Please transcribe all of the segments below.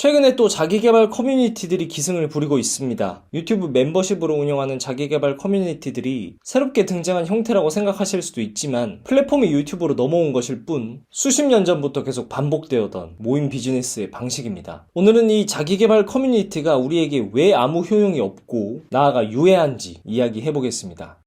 최근에 또 자기계발 커뮤니티들이 기승을 부리고 있습니다. 유튜브 멤버십으로 운영하는 자기계발 커뮤니티들이 새롭게 등장한 형태라고 생각하실 수도 있지만 플랫폼이 유튜브로 넘어온 것일 뿐 수십 년 전부터 계속 반복되었던 모임 비즈니스의 방식입니다. 오늘은 이 자기계발 커뮤니티가 우리에게 왜 아무 효용이 없고 나아가 유해한지 이야기해보겠습니다.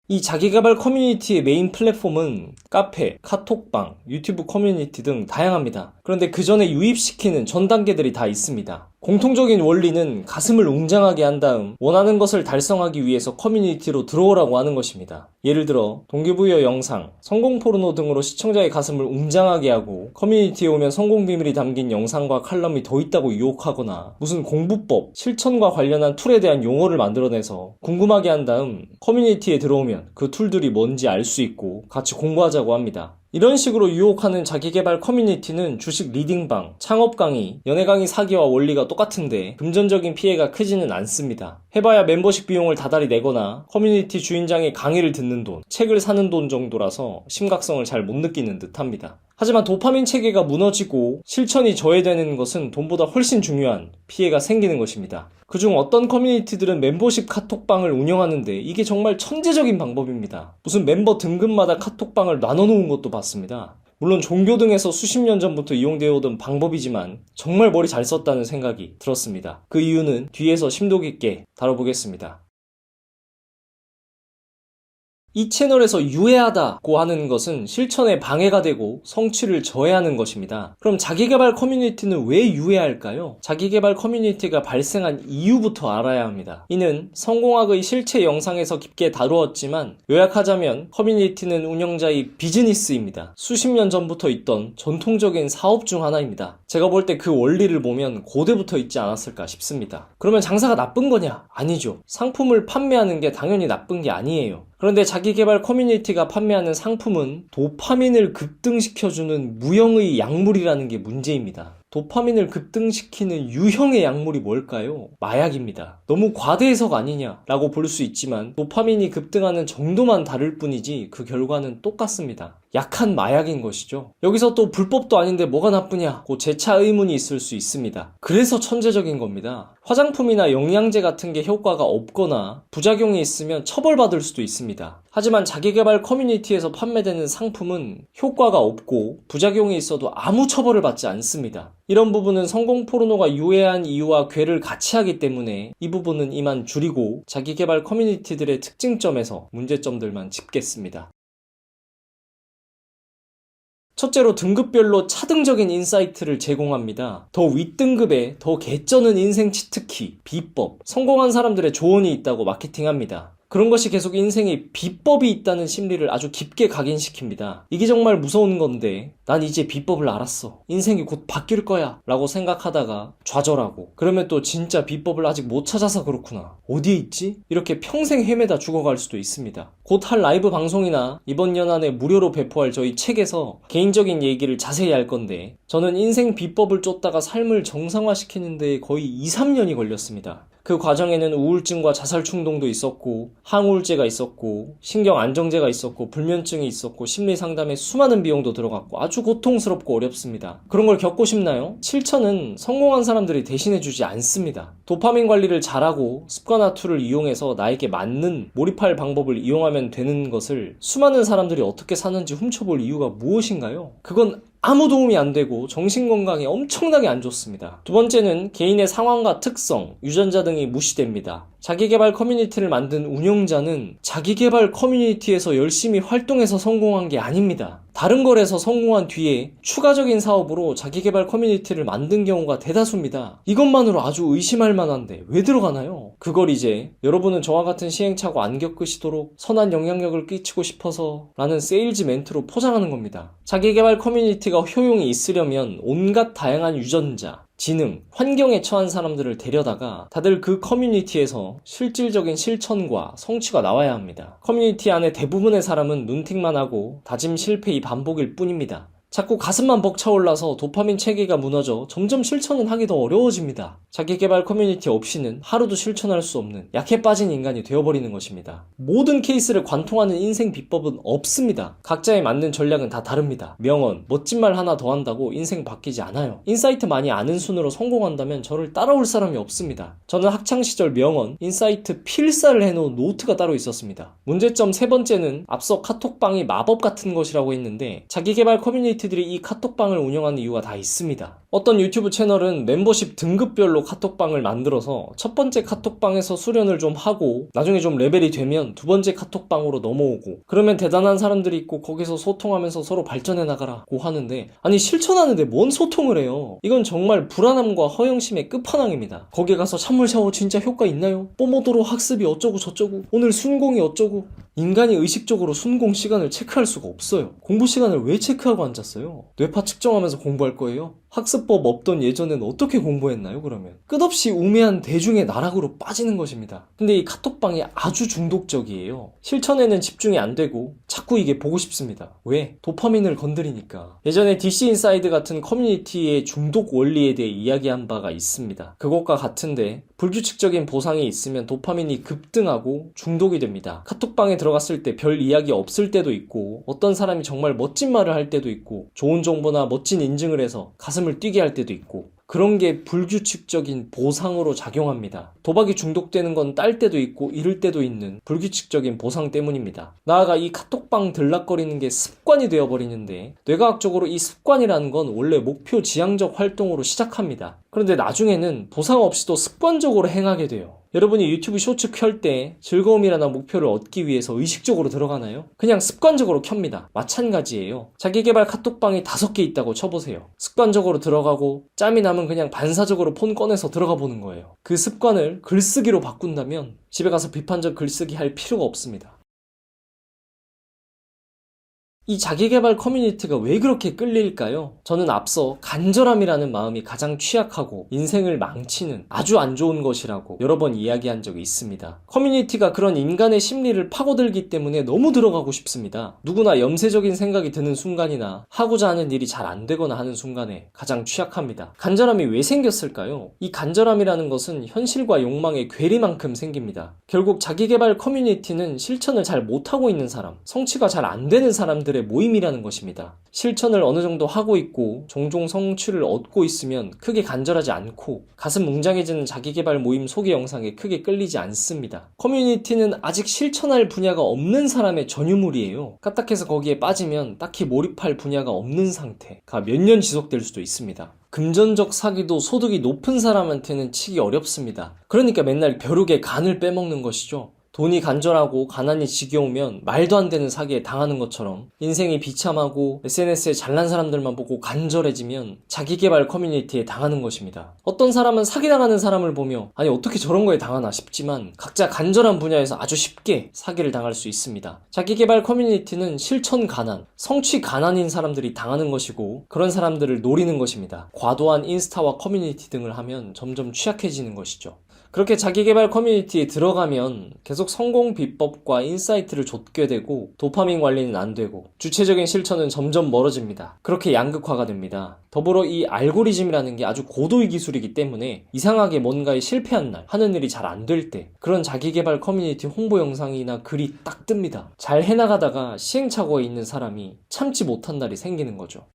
이 자기계발 커뮤니티의 메인 플랫폼은 카페, 카톡방, 유튜브 커뮤니티 등 다양합니다. 그런데 그 전에 유입시키는 전 단계들이 다 있습니다. 공통적인 원리는 가슴을 웅장하게 한 다음 원하는 것을 달성하기 위해서 커뮤니티로 들어오라고 하는 것입니다. 예를 들어 동기부여 영상, 성공 포르노 등으로 시청자의 가슴을 웅장하게 하고 커뮤니티에 오면 성공 비밀이 담긴 영상과 칼럼이 더 있다고 유혹하거나 무슨 공부법, 실천과 관련한 툴에 대한 용어를 만들어내서 궁금하게 한 다음 커뮤니티에 들어오면 그 툴들이 뭔지 알 수 있고 같이 공부하자고 합니다. 이런 식으로 유혹하는 자기계발 커뮤니티는 주식 리딩방, 창업 강의, 연애 강의 사기와 원리가 똑같은데 금전적인 피해가 크지는 않습니다. 해봐야 멤버십 비용을 다달이 내거나 커뮤니티 주인장의 강의를 듣는 돈, 책을 사는 돈 정도라서 심각성을 잘 못 느끼는 듯합니다. 하지만 도파민 체계가 무너지고 실천이 저해되는 것은 돈보다 훨씬 중요한 피해가 생기는 것입니다. 그중 어떤 커뮤니티들은 멤버십 카톡방을 운영하는데 이게 정말 천재적인 방법입니다. 무슨 멤버 등급마다 카톡방을 나눠놓은 것도 봤습니다. 물론 종교 등에서 수십 년 전부터 이용되어 오던 방법이지만 정말 머리 잘 썼다는 생각이 들었습니다. 그 이유는 뒤에서 심도 깊게 다뤄보겠습니다. 이 채널에서 유해하다고 하는 것은 실천에 방해가 되고 성취를 저해하는 것입니다. 그럼 자기계발 커뮤니티는 왜 유해할까요? 자기계발 커뮤니티가 발생한 이유부터 알아야 합니다. 이는 성공학의 실체 영상에서 깊게 다루었지만 요약하자면 커뮤니티는 운영자의 비즈니스입니다. 수십 년 전부터 있던 전통적인 사업 중 하나입니다. 제가 볼 때 그 원리를 보면 고대부터 있지 않았을까 싶습니다. 그러면 장사가 나쁜 거냐? 아니죠. 상품을 판매하는 게 당연히 나쁜 게 아니에요. 그런데 자기계발 커뮤니티가 판매하는 상품은 도파민을 급등시켜주는 무형의 약물이라는 게 문제입니다. 도파민을 급등시키는 유형의 약물이 뭘까요? 마약입니다. 너무 과대 해석 아니냐라고 볼 수 있지만 도파민이 급등하는 정도만 다를 뿐이지 그 결과는 똑같습니다. 약한 마약인 것이죠. 여기서 또 불법도 아닌데 뭐가 나쁘냐고 재차 의문이 있을 수 있습니다. 그래서 천재적인 겁니다. 화장품이나 영양제 같은 게 효과가 없거나 부작용이 있으면 처벌받을 수도 있습니다. 하지만 자기계발 커뮤니티에서 판매되는 상품은 효과가 없고 부작용이 있어도 아무 처벌을 받지 않습니다. 이런 부분은 성공 포르노가 유해한 이유와 괴를 같이 하기 때문에 이 부분은 이만 줄이고 자기계발 커뮤니티들의 특징점에서 문제점들만 짚겠습니다. 첫째로 등급별로 차등적인 인사이트를 제공합니다. 더 윗등급에 더 개쩌는 인생 치트키, 비법, 성공한 사람들의 조언이 있다고 마케팅합니다. 그런 것이 계속 인생에 비법이 있다는 심리를 아주 깊게 각인시킵니다. 이게 정말 무서운 건데 난 이제 비법을 알았어. 인생이 곧 바뀔 거야 라고 생각하다가 좌절하고 그러면 또 진짜 비법을 아직 못 찾아서 그렇구나. 어디에 있지? 이렇게 평생 헤매다 죽어갈 수도 있습니다. 곧 할 라이브 방송이나 이번 연안에 무료로 배포할 저희 책에서 개인적인 얘기를 자세히 할 건데 저는 인생 비법을 쫓다가 삶을 정상화시키는 데 거의 2-3년이 걸렸습니다. 그 과정에는 우울증과 자살 충동도 있었고 항우울제가 있었고 신경 안정제가 있었고 불면증이 있었고 심리 상담에 수많은 비용도 들어갔고 아주 고통스럽고 어렵습니다. 그런 걸 겪고 싶나요? 실천은 성공한 사람들이 대신해주지 않습니다. 도파민 관리를 잘하고 습관화 툴을 이용해서 나에게 맞는 몰입할 방법을 이용하면 되는 것을 수많은 사람들이 어떻게 사는지 훔쳐볼 이유가 무엇인가요? 그건 아무 도움이 안 되고 정신건강에 엄청나게 안 좋습니다. 두 번째는 개인의 상황과 특성, 유전자 등이 무시됩니다. 자기계발 커뮤니티를 만든 운영자는 자기계발 커뮤니티에서 열심히 활동해서 성공한 게 아닙니다. 다른 거래에서 성공한 뒤에 추가적인 사업으로 자기계발 커뮤니티를 만든 경우가 대다수입니다. 이것만으로 아주 의심할 만한데 왜 들어가나요? 그걸 이제 여러분은 저와 같은 시행착오 안 겪으시도록 선한 영향력을 끼치고 싶어서 라는 세일즈 멘트로 포장하는 겁니다. 자기계발 커뮤니티가 효용이 있으려면 온갖 다양한 유전자, 지능, 환경에 처한 사람들을 데려다가 다들 그 커뮤니티에서 실질적인 실천과 성취가 나와야 합니다. 커뮤니티 안에 대부분의 사람은 눈팅만 하고 다짐 실패의 반복일 뿐입니다. 자꾸 가슴만 벅차올라서 도파민 체계가 무너져 점점 실천은 하기 더 어려워집니다. 자기계발 커뮤니티 없이는 하루도 실천할 수 없는 약해 빠진 인간이 되어버리는 것입니다. 모든 케이스를 관통하는 인생 비법은 없습니다. 각자에 맞는 전략은 다 다릅니다. 명언, 멋진 말 하나 더 한다고 인생 바뀌지 않아요. 인사이트 많이 아는 순으로 성공한다면 저를 따라올 사람이 없습니다. 저는 학창시절 명언, 인사이트 필사를 해놓은 노트가 따로 있었습니다. 문제점 세 번째는 앞서 카톡방이 마법 같은 것이라고 했는데 자기계발 커뮤니티들이 이 카톡방을 운영하는 이유가 다 있습니다. 어떤 유튜브 채널은 멤버십 등급별로 카톡방을 만들어서 첫 번째 카톡방에서 수련을 좀 하고 나중에 좀 레벨이 되면 두 번째 카톡방으로 넘어오고 그러면 대단한 사람들이 있고 거기서 소통하면서 서로 발전해 나가라고 하는데 아니 실천하는데 뭔 소통을 해요. 이건 정말 불안함과 허영심의 끝판왕입니다. 거기 가서 찬물 샤워 진짜 효과 있나요? 뽀모도로 학습이 어쩌고 저쩌고 오늘 순공이 어쩌고 인간이 의식적으로 순공 시간을 체크할 수가 없어요. 공부 시간을 왜 체크하고 앉았어요? 뇌파 측정하면서 공부할 거예요? 학습법 없던 예전엔 어떻게 공부했나요 그러면? 끝없이 우매한 대중의 나락으로 빠지는 것입니다. 근데 이 카톡방이 아주 중독적이에요. 실천에는 집중이 안 되고 자꾸 이게 보고 싶습니다. 왜? 도파민을 건드리니까. 예전에 DC 인사이드 같은 커뮤니티의 중독 원리에 대해 이야기한 바가 있습니다. 그것과 같은데 불규칙적인 보상이 있으면 도파민이 급등하고 중독이 됩니다. 카톡방에 들어갔을 때 별 이야기 없을 때도 있고 어떤 사람이 정말 멋진 말을 할 때도 있고 좋은 정보나 멋진 인증을 해서 가슴을 뛰게 할 때도 있고 그런 게 불규칙적인 보상으로 작용합니다. 도박이 중독되는 건 딸 때도 있고 잃을 때도 있는 불규칙적인 보상 때문입니다. 나아가 이 카톡방 들락거리는 게 습관이 되어버리는데 뇌과학적으로 이 습관이라는 건 원래 목표 지향적 활동으로 시작합니다. 그런데 나중에는 보상 없이도 습관적으로 행하게 돼요. 여러분이 유튜브 쇼츠 켤 때 즐거움이라는 목표를 얻기 위해서 의식적으로 들어가나요? 그냥 습관적으로 켭니다. 마찬가지예요. 자기계발 카톡방이 5개 있다고 쳐보세요. 습관적으로 들어가고 짬이 나면 그냥 반사적으로 폰 꺼내서 들어가 보는 거예요. 그 습관을 글쓰기로 바꾼다면 집에 가서 비판적 글쓰기 할 필요가 없습니다. 이 자기계발 커뮤니티가 왜 그렇게 끌릴까요? 저는 앞서 간절함이라는 마음이 가장 취약하고 인생을 망치는 아주 안 좋은 것이라고 여러 번 이야기한 적이 있습니다. 커뮤니티가 그런 인간의 심리를 파고들기 때문에 너무 들어가고 싶습니다. 누구나 염세적인 생각이 드는 순간이나 하고자 하는 일이 잘 안 되거나 하는 순간에 가장 취약합니다. 간절함이 왜 생겼을까요? 이 간절함이라는 것은 현실과 욕망의 괴리만큼 생깁니다. 결국 자기계발 커뮤니티는 실천을 잘 못하고 있는 사람, 성취가 잘 안 되는 사람들 모임이라는 것입니다. 실천을 어느 정도 하고 있고 종종 성취를 얻고 있으면 크게 간절하지 않고 가슴 웅장해지는 자기계발 모임 소개 영상에 크게 끌리지 않습니다. 커뮤니티는 아직 실천할 분야가 없는 사람의 전유물이에요. 까딱해서 거기에 빠지면 딱히 몰입할 분야가 없는 상태가 몇 년 지속될 수도 있습니다. 금전적 사기도 소득이 높은 사람한테는 치기 어렵습니다. 그러니까 맨날 벼룩의 간을 빼먹는 것이죠. 돈이 간절하고 가난이 지겨우면 말도 안 되는 사기에 당하는 것처럼 인생이 비참하고 SNS에 잘난 사람들만 보고 간절해지면 자기계발 커뮤니티에 당하는 것입니다. 어떤 사람은 사기당하는 사람을 보며 아니 어떻게 저런 거에 당하나 싶지만 각자 간절한 분야에서 아주 쉽게 사기를 당할 수 있습니다. 자기계발 커뮤니티는 실천 가난, 성취 가난인 사람들이 당하는 것이고 그런 사람들을 노리는 것입니다. 과도한 인스타와 커뮤니티 등을 하면 점점 취약해지는 것이죠. 그렇게 자기계발 커뮤니티에 들어가면 계속 성공 비법과 인사이트를 좇게 되고 도파민 관리는 안 되고 주체적인 실천은 점점 멀어집니다. 그렇게 양극화가 됩니다. 더불어 이 알고리즘이라는 게 아주 고도의 기술이기 때문에 이상하게 뭔가에 실패한 날, 하는 일이 잘 안 될 때 그런 자기계발 커뮤니티 홍보 영상이나 글이 딱 뜹니다. 잘 해나가다가 시행착오에 있는 사람이 참지 못한 날이 생기는 거죠.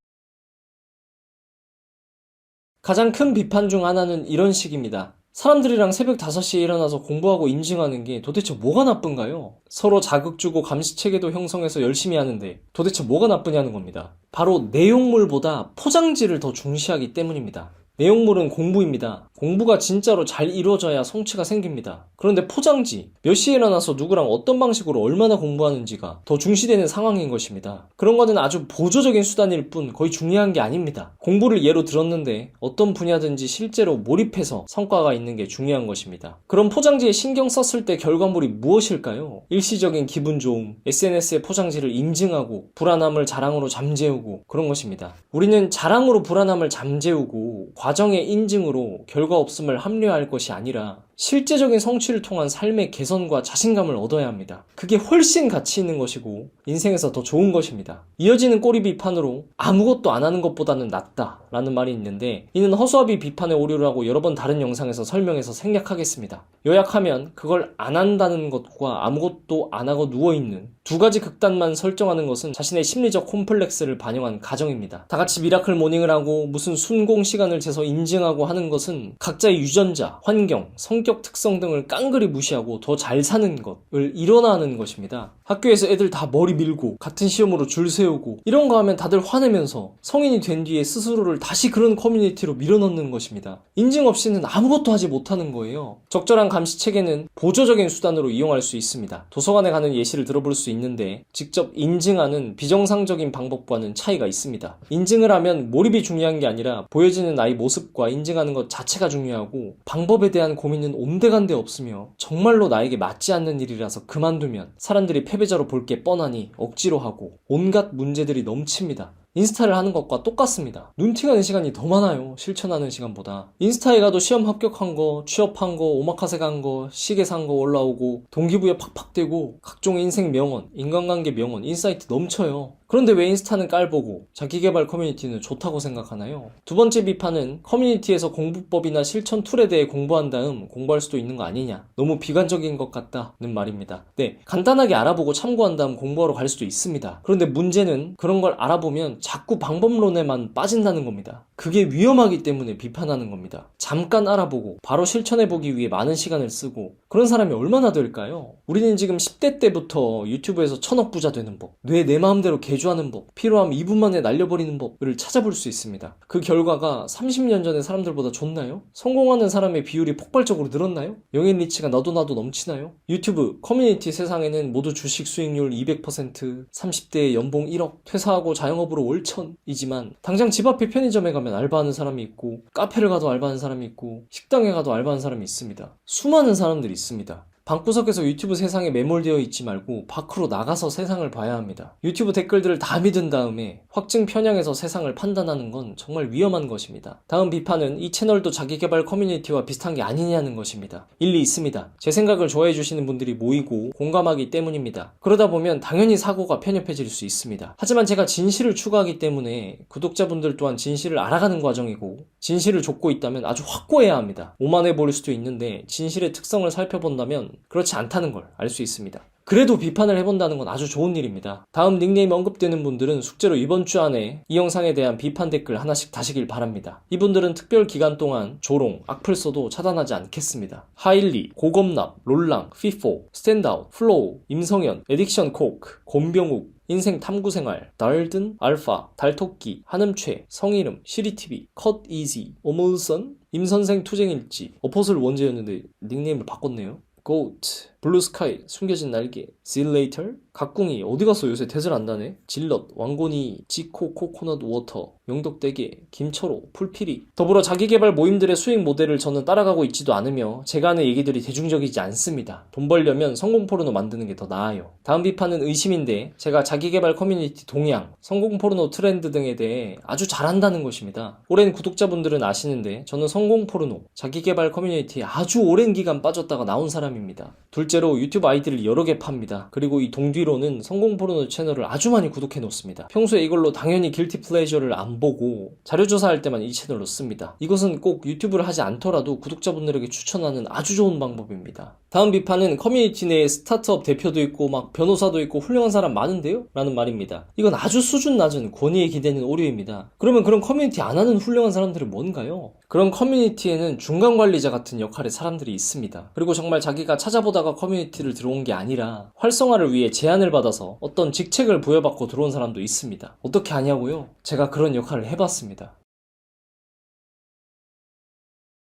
가장 큰 비판 중 하나는 이런 식입니다. 사람들이랑 새벽 5시에 일어나서 공부하고 인증하는 게 도대체 뭐가 나쁜가요? 서로 자극 주고 감시 체계도 형성해서 열심히 하는데 도대체 뭐가 나쁘냐는 겁니다. 바로 내용물보다 포장지를 더 중시하기 때문입니다. 내용물은 공부입니다. 공부가 진짜로 잘 이루어져야 성취가 생깁니다. 그런데 포장지, 몇 시에 일어나서 누구랑 어떤 방식으로 얼마나 공부하는지가 더 중시되는 상황인 것입니다. 그런 거는 아주 보조적인 수단일 뿐 거의 중요한 게 아닙니다. 공부를 예로 들었는데 어떤 분야든지 실제로 몰입해서 성과가 있는 게 중요한 것입니다. 그럼 포장지에 신경 썼을 때 결과물이 무엇일까요? 일시적인 기분 좋음, SNS의 포장지를 인증하고 불안함을 자랑으로 잠재우고 그런 것입니다. 우리는 자랑으로 불안함을 잠재우고 과정의 인증으로 결과 없음을 합리화할 것이 아니라 실제적인 성취를 통한 삶의 개선과 자신감을 얻어야 합니다. 그게 훨씬 가치 있는 것이고 인생에서 더 좋은 것입니다. 이어지는 꼬리 비판으로 아무것도 안 하는 것보다는 낫다 라는 말이 있는데, 이는 허수아비 비판의 오류라고 여러 번 다른 영상에서 설명해서 생략하겠습니다. 요약하면 그걸 안 한다는 것과 아무것도 안 하고 누워있는 두 가지 극단만 설정하는 것은 자신의 심리적 콤플렉스를 반영한 가정입니다. 다같이 미라클 모닝을 하고 무슨 순공 시간을 재서 인증하고 하는 것은 각자의 유전자, 환경, 성격 특성 등을 깡그리 무시하고 더 잘 사는 것을 일어나는 것입니다. 학교에서 애들 다 머리 밀고 같은 시험으로 줄 세우고 이런 거 하면 다들 화내면서 성인이 된 뒤에 스스로를 다시 그런 커뮤니티로 밀어넣는 것입니다. 인증 없이는 아무것도 하지 못하는 거예요. 적절한 감시 체계는 보조적인 수단으로 이용할 수 있습니다. 도서관에 가는 예시를 들어볼 수 있는데, 직접 인증하는 비정상적인 방법과는 차이가 있습니다. 인증을 하면 몰입이 중요한 게 아니라 보여지는 나의 모습과 인증하는 것 자체가 중요하고, 방법에 대한 고민은 온데간데 없으며 정말로 나에게 맞지 않는 일이라서 그만두면 사람들이 패배자로 볼 게 뻔하니 억지로 하고 온갖 문제들이 넘칩니다. 인스타를 하는 것과 똑같습니다. 눈팅하는 시간이 더 많아요, 실천하는 시간보다. 인스타에 가도 시험 합격한 거, 취업한 거, 오마카세 간 거, 시계 산 거 올라오고 동기부여 팍팍 되고 각종 인생 명언, 인간관계 명언, 인사이트 넘쳐요. 그런데 왜 인스타는 깔보고 자기개발 커뮤니티는 좋다고 생각하나요? 두 번째 비판은 커뮤니티에서 공부법이나 실천 툴에 대해 공부한 다음 공부할 수도 있는 거 아니냐, 너무 비관적인 것 같다는 말입니다. 네, 간단하게 알아보고 참고한 다음 공부하러 갈 수도 있습니다. 그런데 문제는 그런 걸 알아보면 자꾸 방법론에만 빠진다는 겁니다. 그게 위험하기 때문에 비판하는 겁니다. 잠깐 알아보고 바로 실천해보기 위해 많은 시간을 쓰고, 그런 사람이 얼마나 될까요? 우리는 지금 10대 때부터 유튜브에서 1000억 부자 되는 법, 뇌 내 마음대로 개조하는 법, 필요하면 2분 만에 날려버리는 법을 찾아볼 수 있습니다. 그 결과가 30년 전의 사람들보다 좋나요? 성공하는 사람의 비율이 폭발적으로 늘었나요? 영앤 리치가 너도 나도 넘치나요? 유튜브 커뮤니티 세상에는 모두 주식 수익률 200%, 30대에 연봉 1억, 퇴사하고 자영업으로 월천이지만 당장 집 앞에 편의점에 가면 알바하는 사람이 있고, 카페를 가도 알바하는 사람이 있고, 식당에 가도 알바하는 사람이 있습니다. 수많은 사람들이 있습니다. 방구석에서 유튜브 세상에 매몰되어 있지 말고 밖으로 나가서 세상을 봐야 합니다. 유튜브 댓글들을 다 믿은 다음에 확증 편향해서 세상을 판단하는 건 정말 위험한 것입니다. 다음 비판은 이 채널도 자기개발 커뮤니티와 비슷한 게 아니냐는 것입니다. 일리 있습니다. 제 생각을 좋아해 주시는 분들이 모이고 공감하기 때문입니다. 그러다 보면 당연히 사고가 편협해질 수 있습니다. 하지만 제가 진실을 추구하기 때문에 구독자분들 또한 진실을 알아가는 과정이고, 진실을 좇고 있다면 아주 확고해야 합니다. 오만해 보일 수도 있는데 진실의 특성을 살펴본다면 그렇지 않다는 걸 알 수 있습니다. 그래도 비판을 해본다는 건 아주 좋은 일입니다. 다음 닉네임 언급되는 분들은 숙제로 이번 주 안에 이 영상에 대한 비판 댓글 하나씩 다시길 바랍니다. 이분들은 특별 기간 동안 조롱, 악플 써도 차단하지 않겠습니다. 하일리, 고검납, 롤랑, 피포, 스탠드아웃, 플로우, 임성현, 에딕션 코크, 곰병욱, 인생 탐구생활, 달든, 알파, 달토끼, 한음최, 성이름, 시리티비, 컷 이지, 오물선, 임선생 투쟁일지, 어퍼슬 원제였는데 닉네임을 바꿨네요. 고트, 블루스카이, 숨겨진 날개, 딜레이터, 각궁이 어디갔어 요새 대질 안다네, 질럿, 왕고니, 지코, 코코넛 워터, 영덕대게, 김철호, 풀피리. 더불어 자기개발 모임들의 수익 모델을 저는 따라가고 있지도 않으며 제가 하는 얘기들이 대중적이지 않습니다. 돈 벌려면 성공 포르노 만드는 게 더 나아요. 다음 비판은 의심인데, 제가 자기개발 커뮤니티 동향, 성공 포르노 트렌드 등에 대해 아주 잘한다는 것입니다. 오랜 구독자분들은 아시는데 저는 성공 포르노, 자기개발 커뮤니티에 아주 오랜 기간 빠졌다가 나온 사람입니다. 둘째로 유튜브 아이디를 여러 개 팝니다. 그리고 이 동뒤로는 성공 포르노 채널을 아주 많이 구독해 놓습니다. 평소에 이걸로 당연히 길티 플레저를 안 보고 자료조사할 때만 이 채널로 씁니다. 이것은 꼭 유튜브를 하지 않더라도 구독자분들에게 추천하는 아주 좋은 방법입니다. 다음 비판은 커뮤니티 내에 스타트업 대표도 있고 막 변호사도 있고 훌륭한 사람 많은데요? 라는 말입니다. 이건 아주 수준 낮은 권위에 기대는 오류입니다. 그러면 그런 커뮤니티 안 하는 훌륭한 사람들은 뭔가요? 그런 커뮤니티에는 중간관리자 같은 역할의 사람들이 있습니다. 그리고 정말 자기가 찾아보다가 커뮤니티를 들어온 게 아니라 활성화를 위해 제안을 받아서 어떤 직책을 부여받고 들어온 사람도 있습니다. 어떻게 아냐고요? 제가 그런 역할을 해봤습니다.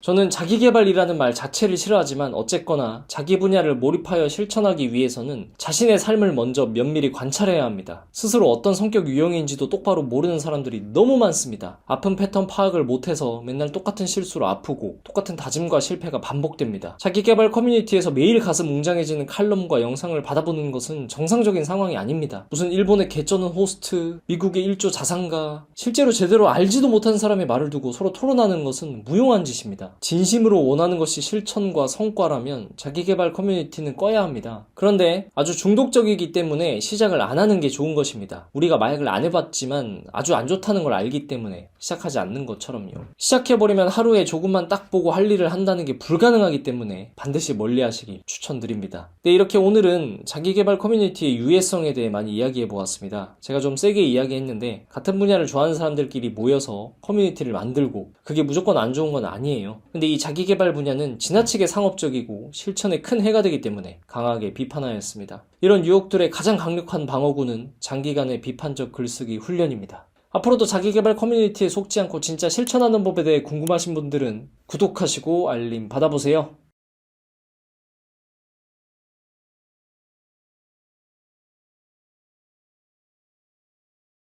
저는 자기개발이라는 말 자체를 싫어하지만 어쨌거나 자기 분야를 몰입하여 실천하기 위해서는 자신의 삶을 먼저 면밀히 관찰해야 합니다. 스스로 어떤 성격 유형인지도 똑바로 모르는 사람들이 너무 많습니다. 아픈 패턴 파악을 못해서 맨날 똑같은 실수로 아프고 똑같은 다짐과 실패가 반복됩니다. 자기개발 커뮤니티에서 매일 가슴 웅장해지는 칼럼과 영상을 받아보는 것은 정상적인 상황이 아닙니다. 무슨 일본의 개쩌는 호스트, 미국의 일조 자산가, 실제로 제대로 알지도 못한 사람의 말을 두고 서로 토론하는 것은 무용한 짓입니다. 진심으로 원하는 것이 실천과 성과라면 자기계발 커뮤니티는 꺼야 합니다. 그런데 아주 중독적이기 때문에 시작을 안 하는 게 좋은 것입니다. 우리가 마약을 안 해봤지만 아주 안 좋다는 걸 알기 때문에 시작하지 않는 것처럼요. 시작해버리면 하루에 조금만 딱 보고 할 일을 한다는 게 불가능하기 때문에 반드시 멀리 하시기 추천드립니다. 네, 이렇게 오늘은 자기계발 커뮤니티의 유해성에 대해 많이 이야기해 보았습니다. 제가 좀 세게 이야기했는데 같은 분야를 좋아하는 사람들끼리 모여서 커뮤니티를 만들고 그게 무조건 안 좋은 건 아니에요. 근데 이 자기계발 분야는 지나치게 상업적이고 실천에 큰 해가 되기 때문에 강하게 비판하였습니다. 이런 유혹들의 가장 강력한 방어구는 장기간의 비판적 글쓰기 훈련입니다. 앞으로도 자기계발 커뮤니티에 속지 않고 진짜 실천하는 법에 대해 궁금하신 분들은 구독하시고 알림 받아보세요.